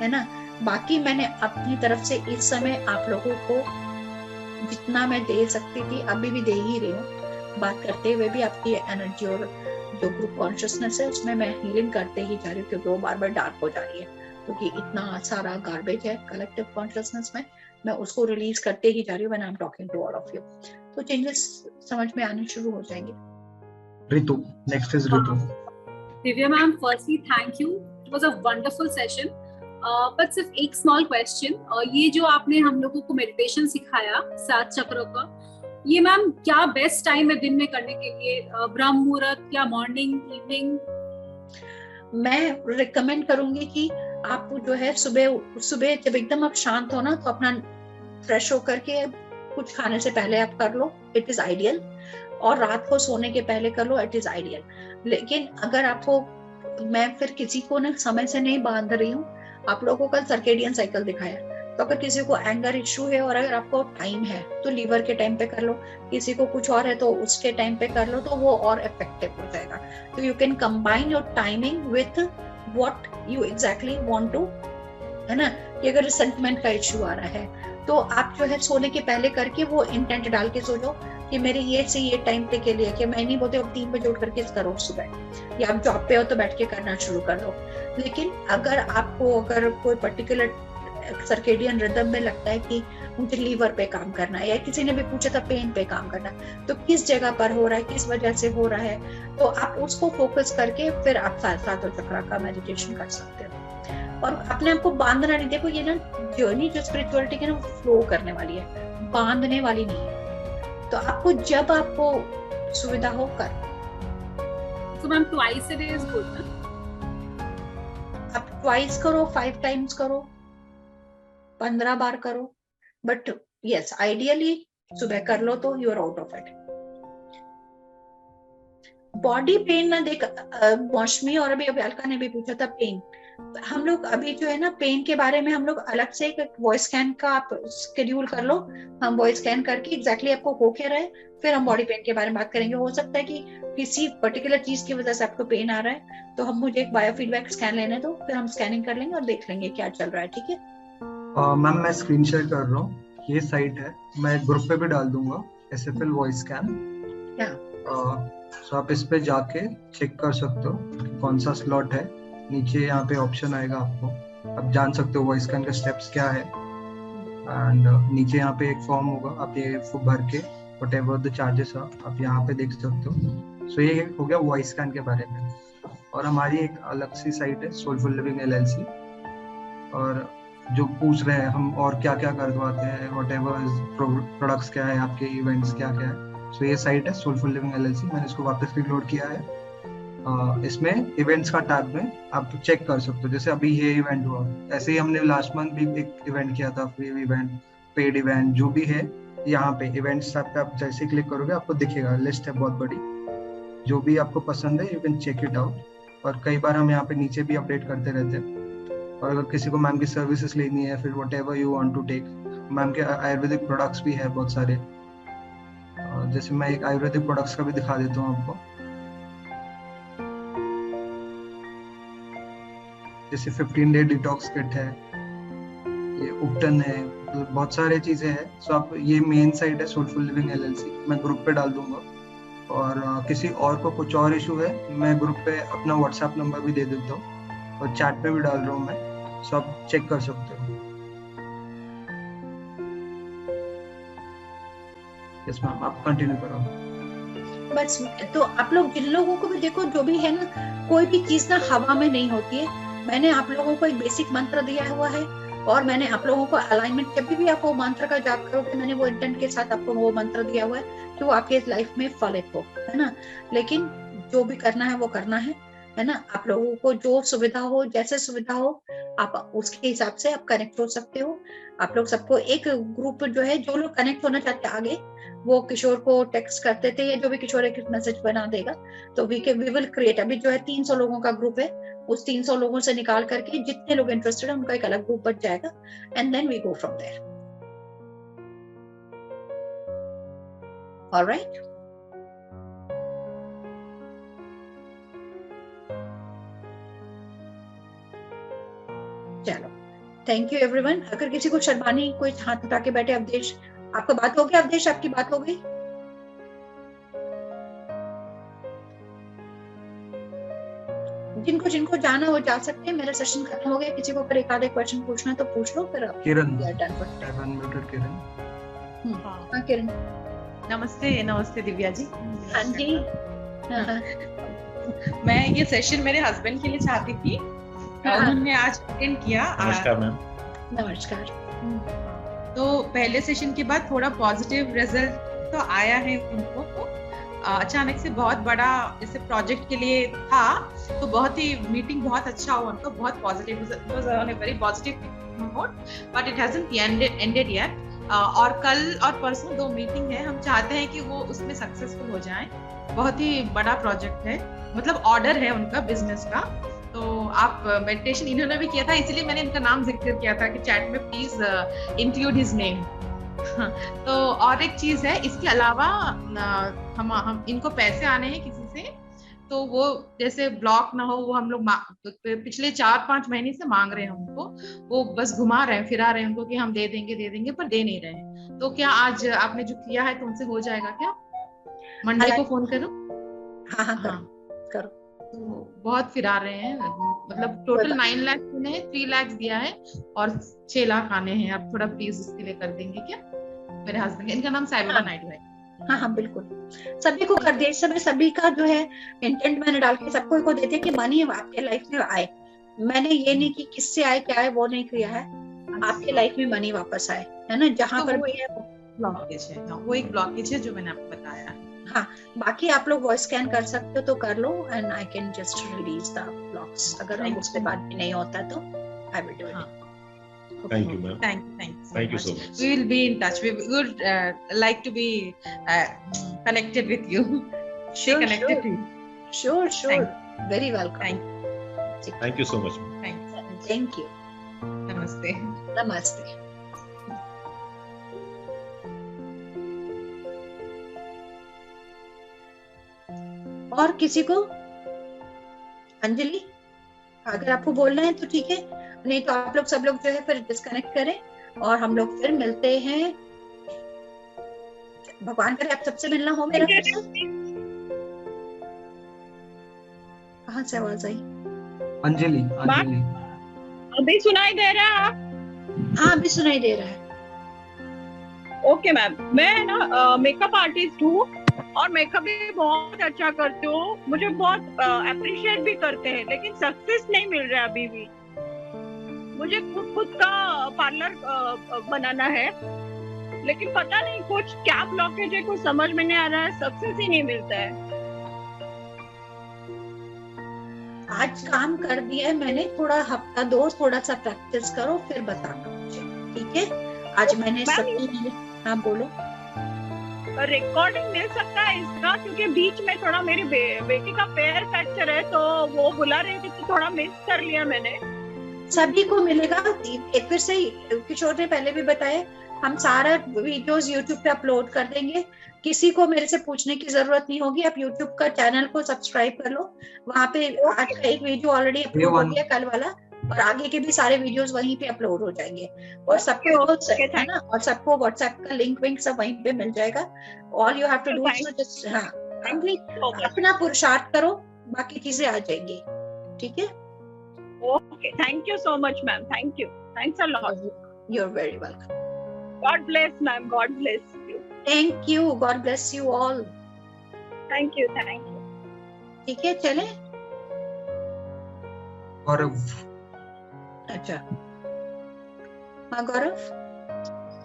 है ना। बाकी मैंने अपनी तरफ से इस समय आप लोगों को जितना मैं दे सकती थी अभी भी दे ही रही हूँ। बात करते हुए भी आपकी एनर्जी और जो ग्रुप कॉन्शियसनेस है उसमें मैं हीलिंग करते ही जा रही हूँ, क्योंकि वो बार बार डार्क हो जा रही है, क्योंकि इतना सारा गार्बेज है कलेक्टिव कॉन्शियसनेस में। मैं उसको रिलीज करते ही जा रही हूँ when I am talking to all of you. तो चेंजेस समझ में आने शुरू हो जाएंगे। Ritu, next is Ritu. Divya ma'am, firstly thank you, it was a wonderful session. But सिर्फ एक स्मॉल क्वेश्चन, ये जो आपने हम लोगों को मेडिटेशन सिखाया 7 चक्रों का, ये मैम क्या बेस्ट टाइम है दिन में करने के लिए? ब्रह्म मुहूर्त या मॉर्निंग, इवनिंग? मैं रिकमेंड करूंगी कि आप जो है सुबह जब एकदम आप शांत हो ना, तो अपना फ्रेश होकर के कुछ खाने से पहले आप कर लो, इट इज आइडियल। और रात को सोने के पहले कर लो, इट इज आइडियल। लेकिन अगर आपको मैं फिर किसी को ना समय से नहीं बांध रही हूँ। आप लोगों को कल सर्केडियन साइकिल दिखाया, तो अगर किसी को एंगर इश्यू है और अगर आपको टाइम है तो लीवर के टाइम पे कर लो, किसी को कुछ और है तो उसके टाइम पे कर लो, तो वो और इफेक्टिव हो जाएगा। तो you can combine your timing with what you exactly want to, है ना। कि अगर रिसेंटमेंट का इश्यू आ रहा है तो आप जो है सोने के पहले करके वो इंटेंट डाल के सो जाओ कि मेरे ये से ये टाइम पे के लिए, कि मैं नहीं बोलते अब 3 बजे उठ करके करो सुबह, या आप जॉब पे हो तो बैठ के करना शुरू कर लो। लेकिन अगर आपको अगर कोई पर्टिकुलर सर्केडियन रिदम में लगता है कि मुझे लीवर पे काम करना है, या किसी ने भी पूछा था पेन पे काम करना है, तो किस जगह पर हो रहा है, किस वजह से हो रहा है, तो आप उसको फोकस करके फिर आप सातों चक्र का मेडिटेशन कर सकते हो। और अपने आप को बांधना नहीं। देखो ये ना जर्नी जो स्पिरिचुअलिटी की ना वो फ्लो करने वाली है, बांधने वाली नहीं है। तो आपको जब आपको सुविधा हो कर। So ma'am twice a day is good ना? आप ट्वाइस करो, 5 टाइम्स करो, 15 बार करो, बट यस आइडियली सुबह कर लो तो you are out of it. Body pain ना देख, मौसमी और अभी अलका ने भी पूछा था पेन। हम लोग अभी जो है ना पेन के बारे में हम लोग अलग से एक वॉइस स्कैन का आप शेड्यूल कर लो, हम वॉइस स्कैन करके एग्जैक्टली आपको हो क्या रहा है, फिर हम बॉडी पेन के बारे में बात करेंगे। हो सकता है कि किसी पर्टिकुलर चीज की वजह से आपको पेन आ रहा है, तो हम मुझे एक बायोफीडबैक स्कैन लेने दो, फिर हम स्कैनिंग कर लेंगे और देख लेंगे क्या चल रहा है। ठीक है मैम, मैं स्क्रीन शेयर कर रहा हूँ, ये साइट है, मैं ग्रुप पे भी डाल दूंगा, SFL वॉइस स्कैन। तो आप इस पे जाके चेक कर सकते हो कौन सा स्लॉट है। नीचे यहाँ पे ऑप्शन आएगा, आपको आप जान सकते हो वॉइस स्कैन के स्टेप्स क्या है। एंड नीचे यहाँ पे एक फॉर्म होगा, आप ये भर के व्हाटएवर द चार्जेस आप यहाँ पे देख सकते हो। सो ये हो गया वॉइस स्कैन के बारे में। और हमारी एक अलग सी साइट है सोलफुल लिविंग LLC, और जो पूछ रहे हैं हम और क्या क्या करवाते हैं, व्हाटएवर प्रोडक्ट्स क्या है आपके, इवेंट्स क्या क्या है, सो ये साइट है सोलफुल लिविंग LLC। मैंने इसको वापस रिलोड किया है। इसमें इवेंट्स का टैब में आप चेक कर सकते हो, जैसे अभी ये इवेंट हुआ, ऐसे ही हमने लास्ट मंथ भी एक इवेंट किया था, फ्री इवेंट, पेड इवेंट, जो भी है यहाँ पे इवेंट्स टैब पे आप जैसे क्लिक करोगे आपको दिखेगा, लिस्ट है बहुत बड़ी, जो भी आपको पसंद है you can check it out. और कई बार हम यहाँ पे नीचे भी अपडेट करते रहते हैं। और अगर किसी को मैम की सर्विसेज लेनी है, फिर whatever you want to take, ma'am के आयुर्वेदिक प्रोडक्ट्स भी है बहुत सारे। जैसे मैं एक आयुर्वेदिक प्रोडक्ट्स का भी दिखा देता हूँ आपको, जैसे 15 डे डिटॉक्स किट है, ये उपटन है, तो बहुत सारे चीजें हैं। सो आप ये मेन साइट है सोलफुल लिविंग LLC, मैं ग्रुप पे डाल दूंगा। और किसी और को कुछ और इशू है, मैं ग्रुप पे अपना व्हाट्सएप नंबर भी दे देता हूँ और चैट पे भी डाल रहा हूँ मैं, सो आप चेक कर सकते हो। यस मैम, आप कंटिन्यू करो बस। तो आप लोग जिन लोगों को भी देखो, जो भी है ना, कोई भी चीज ना हवा में नहीं होती है। मैंने आप लोगों को एक बेसिक मंत्र दिया हुआ है, और मैंने आप लोगों को अलाइनमेंट, जब भी आप वो मंत्र का जाप करोगे, मैंने वो इंटेंट के साथ आपको वो मंत्र दिया हुआ है कि वो आपके लाइफ में फलित हो, है ना। लेकिन जो भी करना है वो करना है ना। आप लोगों को जो सुविधा हो, जैसे सुविधा हो, आप उसके हिसाब से आप कनेक्ट हो सकते हो। आप लोग सबको एक ग्रुप जो है, जो लोग कनेक्ट होना चाहते हैं आगे, वो किशोर को टेक्स्ट करते थे, या जो भी किशोर एक मैसेज बना देगा, तो वी विल क्रिएट। अभी जो है 300 लोगों का ग्रुप है, उस 300 लोगों से निकाल करके जितने लोग इंटरेस्टेड है उनका एक अलग ग्रुप बच जाएगा, and then we go from there. Alright, चलो, थैंक यू एवरीवन। अगर किसी को शर्मानी, कोई हाथ उठा के बैठे, अवधेश आपका बात हो गया? अवधेश आपकी बात हो गई? जिनको जिनको जाना वो जा सकते हैं। मेरा सेशन खत्म हो गया। किसी को अगर एक आधे क्वेश्चन पूछना तो पूछ लो। फिर किरण, हाँ किरण, नमस्ते। नमस्ते दिव्या जी। हाँ जी। मैं ये सेशन मेरे हस्बैंड के लिए चाहती थी, उन्होंने आज अटेंड किया। नमस्कार मैम। नमस्कार। तो पहले सेशन के बाद थोड़ा पॉजिटिव रिजल्ट तो आया है उनको। तो अचानक से बहुत बड़ा जैसे प्रोजेक्ट के लिए था, तो बहुत ही मीटिंग बहुत अच्छा हुआ उनका, बहुत positive, very positive note, but it hasn't ended yet. और कल और परसों 2 मीटिंग है, हम चाहते हैं कि वो उसमें सक्सेसफुल हो जाएं। बहुत ही बड़ा प्रोजेक्ट है, मतलब ऑर्डर है उनका बिजनेस का। तो आप मेडिटेशन इन्होंने भी किया था, इसीलिए मैंने इनका नाम जिक्र किया था कि चैट में प्लीज इंक्लूड हिज नेम। तो और एक चीज है, इसके अलावा हम इनको पैसे आने हैं किसी से, तो वो जैसे ब्लॉक ना हो, वो हम लोग पिछले 4-5 महीने से मांग रहे हैं हमको, वो बस घुमा रहे हैं फिरा रहे हैं उनको कि हम दे देंगे पर दे नहीं रहे हैं। तो क्या आज आपने जो किया है तो उनसे हो जाएगा क्या? मंडे को फोन करूं? हाँ करो। तो बहुत फिरा रहे हैं, मतलब टोटल 9 लाख उन्हें 3 लाख दिया है और 6 लाख आने हैं। आप थोड़ा प्लीज उसके लिए कर देंगे क्या? मेरे हस्बैंड, इनका नाम साइबा नायडू है। हाँ बिल्कुल, सभी को कर दिया। इस समय सभी का जो है इंटेंट मैंने डाल के सबको को दे दिया कि मनी आपके लाइफ में आए। मैंने ये नहीं कि किससे आए क्या है वो नहीं किया है, आपके लाइफ में मनी वापस आए, है ना? जहाँ पर भी है ब्लॉकेज है, वो एक ब्लॉकेज है जो मैंने आपको बताया। हाँ, बाकी आप लोग वॉइस स्कैन कर सकते हो तो कर लो, and I can just release the blocks. अगर उसके बाद भी नहीं होता तो I will do it. Thank you, ma'am. Thank you so much. We will be in touch. We would like to be connected with you. Stay connected to you. Sure. Very welcome. Thank you so much, ma'am. Thank you. Namaste. और किसी को? अंजलि, अगर आपको बोलना है तो ठीक है, नहीं तो आप लोग सब लोग जो है फिर डिस्कनेक्ट करें और हम लोग फिर मिलते हैं। भगवान करे आप सबसे मिलना हो मेरा। कहाँ से आवाज आई? अंजलि अभी सुनाई दे रहा है? हाँ अभी सुनाई दे रहा है। ओके मैम, मैं ना मेकअप आर्टिस्ट हूँ और मेकअप भी बहुत अच्छा करती हूँ, मुझे बहुत अप्रिशिएट भी करते हैं, लेकिन सक्सेस नहीं मिल रहा अभी भी। मुझे खुद का पार्लर बनाना है, लेकिन पता नहीं कुछ क्या ब्लॉकेज है, कुछ समझ में नहीं आ रहा है, सक्सेस ही नहीं मिलता है। आज काम कर दिया है मैंने, थोड़ा हफ्ता 2 थोड़ा सा प्रैक्टिस करो फिर बताना मुझे, ठीक है? आज मैंने सब। हाँ बोलो। रिकॉर्डिंग मिल सकता है इसका? क्योंकि बीच में थोड़ा मेरी बेटी का पैर फ्रैक्चर है, तो वो बुला रही थी तो थोड़ा मिस कर लिया मैंने। सभी को मिलेगा। एक फिर से किशोर ने पहले भी बताया, हम सारा वीडियोस YouTube पे अपलोड कर देंगे, किसी को मेरे से पूछने की जरूरत नहीं होगी। आप YouTube का चैनल को सब्सक्राइब कर लो, वहाँ पे आज का एक वीडियो ऑलरेडी अपलोड हो गया, कल वाला, और आगे के भी सारे वीडियोस वहीं पे अपलोड हो जाएंगे। और सबको है ना, और सबको WhatsApp का लिंक सब वहीं पे मिल जाएगा। All you have to do is just अपना पुरुषार्थ करो, बाकी चीजें आ जाएंगी, ठीक है? Okay, thank you so much, ma'am. Thank you. Thanks a lot. You're very welcome. God bless, ma'am. God bless you. Thank you. God bless you all. Thank you. ठीक है, चले? गौरव। अच्छा, हाँ गौरव।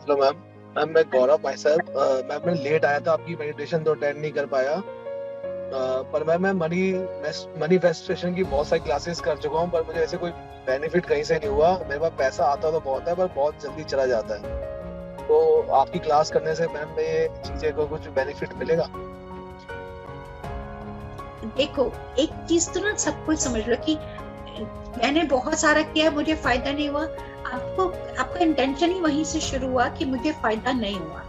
हेलो मैम, मैं गौरव माई सेल्फ। मैम मैं लेट आया था, आपकी मेडिटेशन तो अटेंड नहीं कर पाया, पर मैं मैनिफेस्टेशन की बहुत सारी क्लासेस कर चुका हूँ, पर मुझे ऐसे कोई बेनिफिट कहीं से नहीं हुआ। मेरे पास पैसा आता तो बहुत है, पर बहुत जल्दी चला जाता है। तो आपकी क्लास करने से मैम में ये चीजें को कुछ बेनिफिट मिलेगा? देखो, एक चीज तो ना सब कुछ समझ लो कि मैंने बहुत सारा किया, मुझे फायदा नहीं हुआ। आपका इंटेंशन ही वहीं से शुरू हुआ कि मुझे फायदा नहीं हुआ।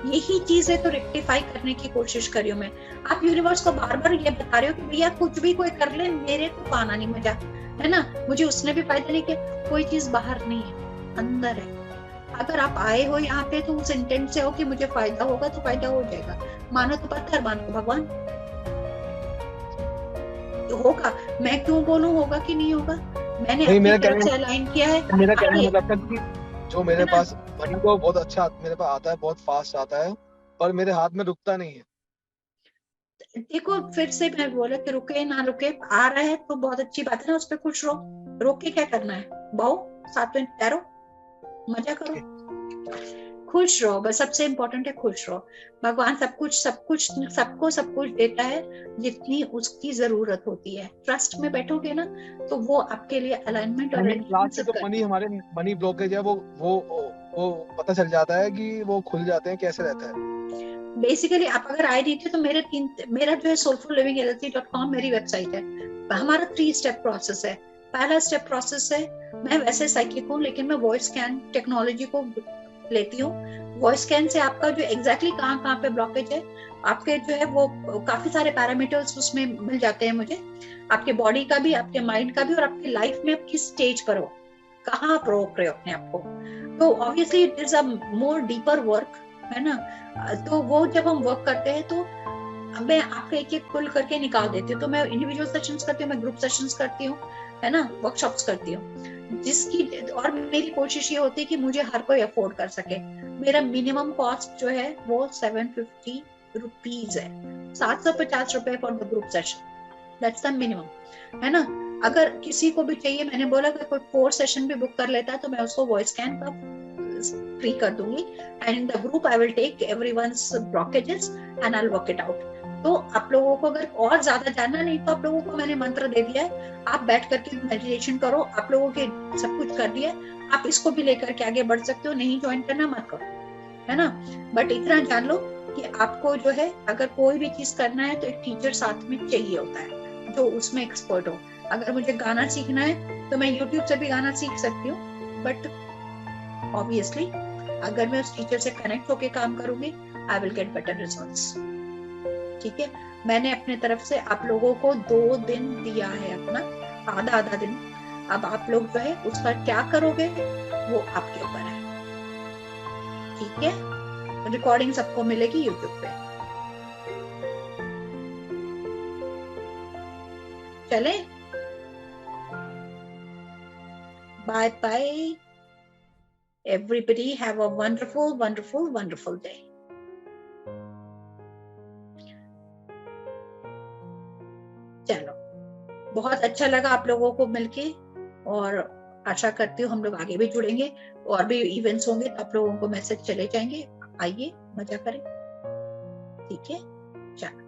यही चीज है तो रेक्टिफाई करने की कोशिश करी हूँ मैं। आप यूनिवर्स को बार बार ये बता रहे हो कि भैया कुछ भी कोई कर ले, मेरे को पाना नहीं मजा, है ना? मुझे उसने भी फायदा नहीं किया। कोई चीज बाहर नहीं है, अंदर है। अगर आप आए हो यहाँ पे तो उस इंटेंट से हो कि मुझे फायदा होगा, तो फायदा हो जाएगा। मानो तो पत्थर, मानो भगवान, होगा। मैं क्यों बोलूं होगा कि नहीं होगा? मैंने अपनी तरफ से अलाइन किया है। मेरा कहने का मतलब कि जो मेरे पास मनी को बहुत अच्छा मेरे पास आता है, बहुत फास्ट आता है, पर मेरे हाथ में रुकता नहीं है। देखो, फिर से मैं बोला कि रुके ना रुके, आ रहा है तो बहुत अच्छी बात है ना, उस पर खुश रहो। रोक के क्या करना है? बहो, साथ में तैरो, मजा करो, खुश रहो। बस सबसे इम्पोर्टेंट है खुश रहो। भगवान सब कुछ सबको सब कुछ देता है जितनी उसकी जरूरत होती है। ट्रस्ट में बैठोगे ना तो वो आपके लिए अलाइनमेंट और क्लास से तो मनी हमारे मनी ब्लॉकेज है, वो वो पता चल जाता है कि वो खुल जाते हैं, कैसे रहता है? बेसिकली आप अगर आए नहीं थे तो मेरा जो है soulfulllivingllc.com मेरी वेबसाइट है। हमारा 3 स्टेप प्रोसेस है। पहला स्टेप प्रोसेस है, मैं वैसे साइकिक हूँ लेकिन मैं वॉइस स्कैन टेक्नोलॉजी को लेती हूँ। वॉइस स्कैन से आपका जो एग्जैक्टली कहाँ पे ब्लॉकेज है, आपके जो है वो काफी सारे पैरामीटर्स उसमें मिल जाते हैं मुझे, आपके बॉडी का भी, आपके माइंड का भी, और आपके लाइफ में आप किस स्टेज पर हो, कहाँ आप रोक रहे हो अपने आप को। तो obviously it is a more deeper work, है ना। तो वो जब हम वर्क करते हैं तो मैं आपको एक एक पुल करके निकाल देती हूँ। तो मैं इंडिविजुअल सेशंस करती हूँ, मैं ग्रुप सेशंस करती हूँ, है ना, वर्कशॉप्स करती हूँ, जिसकी और मेरी कोशिश ये होती है कि मुझे हर कोई अफोर्ड कर सके। मेरा मिनिमम कॉस्ट जो है वो 750 रुपीज है, 750 रुपए for the group session, that's the minimum, है ना। अगर किसी को भी चाहिए, मैंने बोला कि कोई 4 सेशन भी बुक कर लेता है तो मैं उसको वॉइस स्कैन का फ्री कर दूंगी, and in the group I will take everyone's blockages and I will work it out. तो आप लोगों को अगर और ज्यादा जानना नहीं तो आप लोगों को मैंने मंत्र दे दिया है, आप बैठ करके मेडिटेशन करो, आप लोगों के सब कुछ कर दिया, आप इसको भी लेकर के आगे बढ़ सकते हो। नहीं ज्वाइन करना मत करो, है ना। बट इतना जान लो कि आपको जो है अगर कोई भी चीज करना है तो एक टीचर साथ में चाहिए होता है जो उसमें एक्सपर्ट हो। अगर मुझे गाना सीखना है तो मैं यूट्यूब से भी गाना सीख सकती हूँ, बट ऑब्वियसली अगर मैं उस टीचर से कनेक्ट होके काम करूंगी I will get better results. ठीक है, मैंने अपने तरफ से आप लोगों को 2 दिन दिया है अपना, आधा दिन। अब आप लोग जो है उसका क्या करोगे वो आपके ऊपर है। ठीक है, रिकॉर्डिंग सबको मिलेगी यूट्यूब पे। चले, bye bye everybody, have a wonderful wonderful wonderful day। चलो, बहुत अच्छा लगा आप लोगों को मिलके, और आशा करती हूँ हम लोग आगे भी जुड़ेंगे, और भी इवेंट्स होंगे तो आप लोगों को मैसेज चले जाएंगे, आइए मजा करें। ठीक है, चलो।